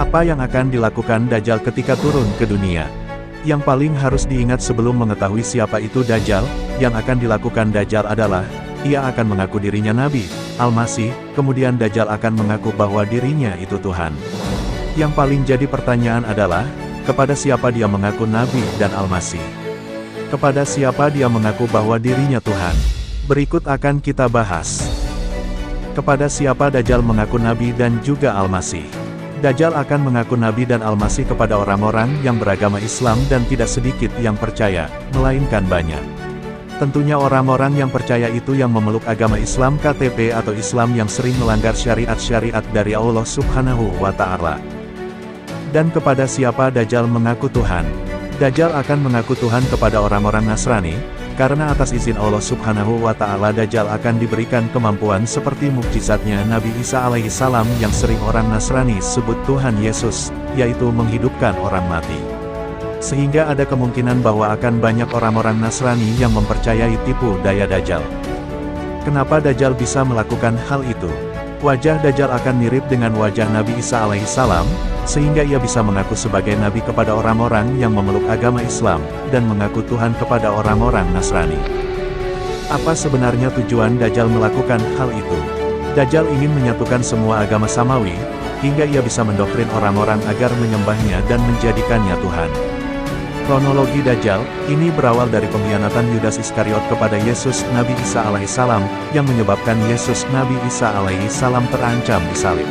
Apa yang akan dilakukan Dajjal ketika turun ke dunia? Yang paling harus diingat sebelum mengetahui siapa itu Dajjal, yang akan dilakukan Dajjal adalah, ia akan mengaku dirinya Nabi, Al-Masih, kemudian Dajjal akan mengaku bahwa dirinya itu Tuhan. Yang paling jadi pertanyaan adalah, kepada siapa dia mengaku Nabi dan Al-Masih? Kepada siapa dia mengaku bahwa dirinya Tuhan? Berikut akan kita bahas. Kepada siapa Dajjal mengaku Nabi dan juga Al-Masih? Dajjal akan mengaku Nabi dan Al-Masih kepada orang-orang yang beragama Islam dan tidak sedikit yang percaya, melainkan banyak. Tentunya orang-orang yang percaya itu yang memeluk agama Islam KTP atau Islam yang sering melanggar syariat-syariat dari Allah Subhanahu wa Ta'ala. Dan kepada siapa Dajjal mengaku Tuhan? Dajjal akan mengaku Tuhan kepada orang-orang Nasrani, karena atas izin Allah Subhanahu wa Ta'ala Dajjal akan diberikan kemampuan seperti mukjizatnya Nabi Isa alaihi salam yang sering orang Nasrani sebut Tuhan Yesus, yaitu menghidupkan orang mati. Sehingga ada kemungkinan bahwa akan banyak orang-orang Nasrani yang mempercayai tipu daya Dajjal. Kenapa Dajjal bisa melakukan hal itu? Wajah Dajjal akan mirip dengan wajah Nabi Isa alaihi salam, sehingga ia bisa mengaku sebagai Nabi kepada orang-orang yang memeluk agama Islam, dan mengaku Tuhan kepada orang-orang Nasrani. Apa sebenarnya tujuan Dajjal melakukan hal itu? Dajjal ingin menyatukan semua agama samawi, hingga ia bisa mendoktrin orang-orang agar menyembahnya dan menjadikannya Tuhan. Kronologi Dajjal, ini berawal dari pengkhianatan Yudas Iskariot kepada Yesus Nabi Isa alaihi salam, yang menyebabkan Yesus Nabi Isa alaihi salam terancam disalib.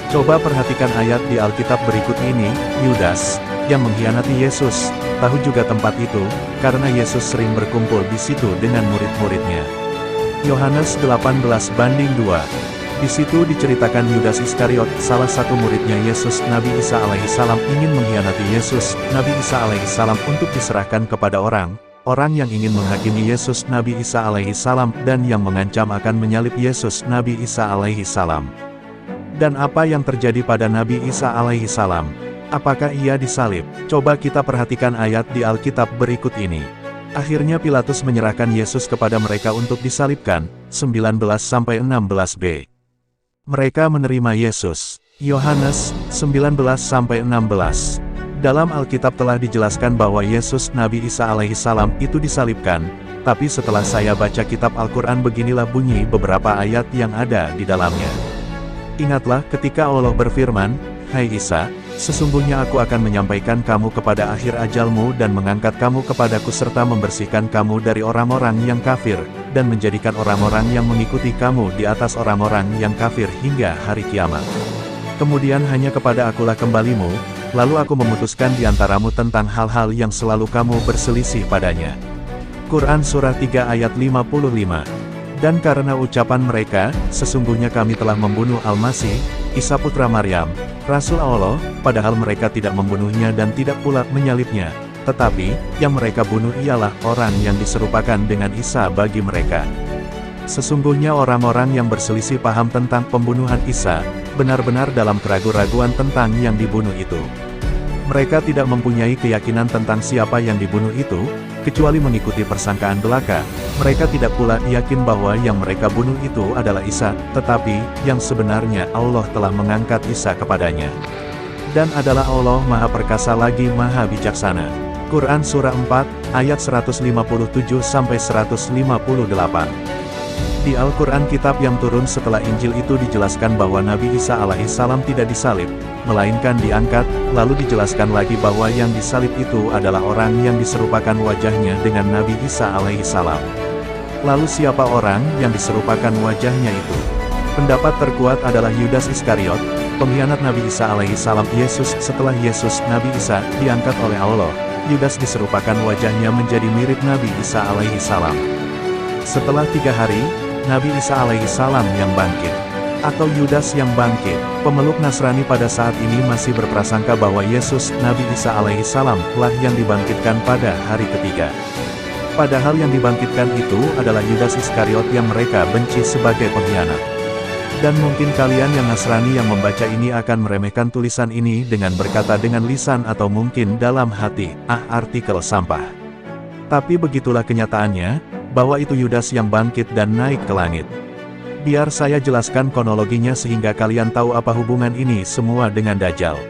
Coba perhatikan ayat di Alkitab berikut ini, Yudas, yang mengkhianati Yesus, tahu juga tempat itu, karena Yesus sering berkumpul di situ dengan murid-muridnya. Yohanes 18:2. Di situ diceritakan Yudas Iskariot, salah satu muridnya Yesus Nabi Isa alaihi salam ingin mengkhianati Yesus Nabi Isa alaihi salam untuk diserahkan kepada orang yang ingin menghakimi Yesus Nabi Isa alaihi salam dan yang mengancam akan menyalib Yesus Nabi Isa alaihi salam. Dan apa yang terjadi pada Nabi Isa alaihi salam? Apakah ia disalib? Coba kita perhatikan ayat di Alkitab berikut ini. Akhirnya Pilatus menyerahkan Yesus kepada mereka untuk disalibkan, 19-16b. Mereka menerima Yesus. Yohanes 19-16. Dalam Alkitab telah dijelaskan bahwa Yesus Nabi Isa alaihi salam itu disalibkan, tapi setelah saya baca kitab Al-Quran beginilah bunyi beberapa ayat yang ada di dalamnya. Ingatlah ketika Allah berfirman, "Hai Isa, sesungguhnya aku akan menyampaikan kamu kepada akhir ajalmu dan mengangkat kamu kepadaku serta membersihkan kamu dari orang-orang yang kafir, dan menjadikan orang-orang yang mengikuti kamu di atas orang-orang yang kafir hingga hari kiamat. Kemudian hanya kepada akulah kembalimu, lalu aku memutuskan di antaramu tentang hal-hal yang selalu kamu berselisih padanya." Quran Surah 3 ayat 55. Dan karena ucapan mereka, sesungguhnya kami telah membunuh Al-Masih, Isa putra Maryam, Rasul Allah, padahal mereka tidak membunuhnya dan tidak pula menyalibnya, tetapi, yang mereka bunuh ialah orang yang diserupakan dengan Isa bagi mereka. Sesungguhnya orang-orang yang berselisih paham tentang pembunuhan Isa, benar-benar dalam keraguan-raguan tentang yang dibunuh itu. Mereka tidak mempunyai keyakinan tentang siapa yang dibunuh itu, kecuali mengikuti persangkaan belaka. Mereka tidak pula yakin bahwa yang mereka bunuh itu adalah Isa, tetapi, yang sebenarnya Allah telah mengangkat Isa kepadanya. Dan adalah Allah Maha Perkasa lagi Maha Bijaksana. Quran Surah 4, ayat 157-158. Di Al-Quran kitab yang turun setelah Injil itu dijelaskan bahwa Nabi Isa alaihi salam tidak disalib, melainkan diangkat, lalu dijelaskan lagi bahwa yang disalib itu adalah orang yang diserupakan wajahnya dengan Nabi Isa alaihi salam. Lalu siapa orang yang diserupakan wajahnya itu? Pendapat terkuat adalah Yudas Iskariot, pengkhianat Nabi Isa alaihi salam. Yesus setelah Yesus Nabi Isa diangkat oleh Allah, Yudas diserupakan wajahnya menjadi mirip Nabi Isa alaihi salam. Setelah 3 hari, Nabi Isa alaihi salam yang bangkit, atau Yudas yang bangkit. Pemeluk Nasrani pada saat ini masih berprasangka bahwa Yesus Nabi Isa alaihi salam lah yang dibangkitkan pada hari ketiga. Padahal yang dibangkitkan itu adalah Yudas Iskariot yang mereka benci sebagai pengkhianat. Dan mungkin kalian yang Nasrani yang membaca ini akan meremehkan tulisan ini dengan berkata dengan lisan atau mungkin dalam hati, artikel sampah. Tapi begitulah kenyataannya, bahwa itu Yudas yang bangkit dan naik ke langit. Biar saya jelaskan kronologinya sehingga kalian tahu apa hubungan ini semua dengan Dajjal.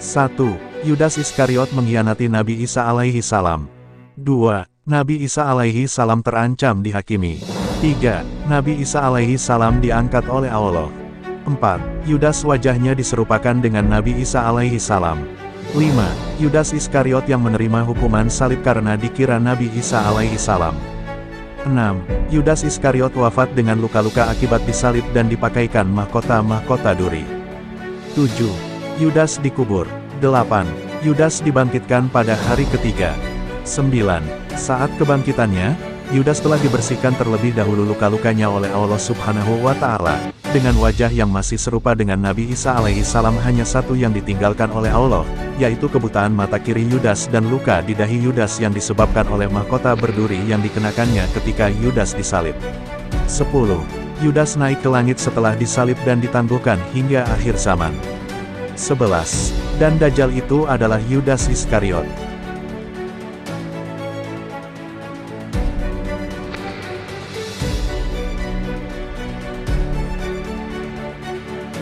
1. Yudas Iskariot mengkhianati Nabi Isa alaihi salam. 2. Nabi Isa alaihi salam terancam dihakimi. 3. Nabi Isa alaihi salam diangkat oleh Allah. 4. Yudas wajahnya diserupakan dengan Nabi Isa alaihi salam. 5. Yudas Iskariot yang menerima hukuman salib karena dikira Nabi Isa alaihi salam. 6. Yudas Iskariot wafat dengan luka-luka akibat disalib dan dipakaikan mahkota-mahkota duri. 7. Yudas dikubur. 8. Yudas dibangkitkan pada hari ketiga. 9. Saat kebangkitannya, Yudas telah dibersihkan terlebih dahulu luka-lukanya oleh Allah Subhanahu wa Ta'ala. Dengan wajah yang masih serupa dengan Nabi Isa alaihi salam, hanya satu yang ditinggalkan oleh Allah, yaitu kebutaan mata kiri Yudas dan luka di dahi Yudas yang disebabkan oleh mahkota berduri yang dikenakannya ketika Yudas disalib. 10. Yudas naik ke langit setelah disalib dan ditangguhkan hingga akhir zaman. 11. Dan Dajjal itu adalah Yudas Iskariot.